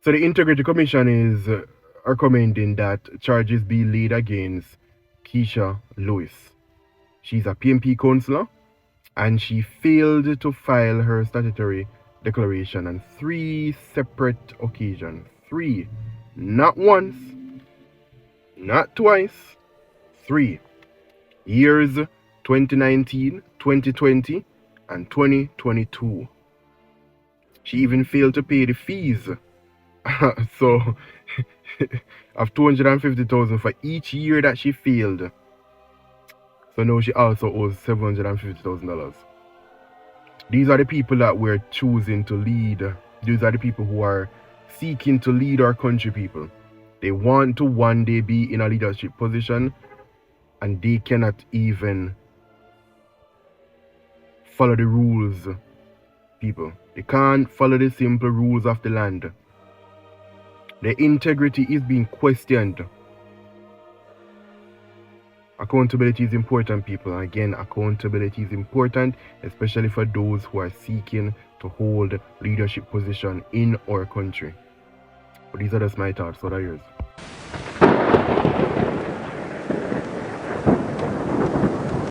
So the Integrity Commission is recommending that charges be laid against Keisha Lewis. She's a PNP councillor and she failed to file her statutory declaration on 3 separate occasions. 3. Not once, not twice, 3. Years 2019, 2020, and 2022. She even failed to pay the fees. So, of 250,000 for each year that she failed. So now she also owes $750,000. These are the people that we're choosing to lead. These are the people who are seeking to lead our country, people. They want to one day be in a leadership position and they cannot even follow the rules, people. They can't follow the simple rules of the land. Their integrity is being questioned. Accountability is important, people. And again, accountability is important, especially for those who are seeking to hold leadership position in our country. But these are just my thoughts. What are yours?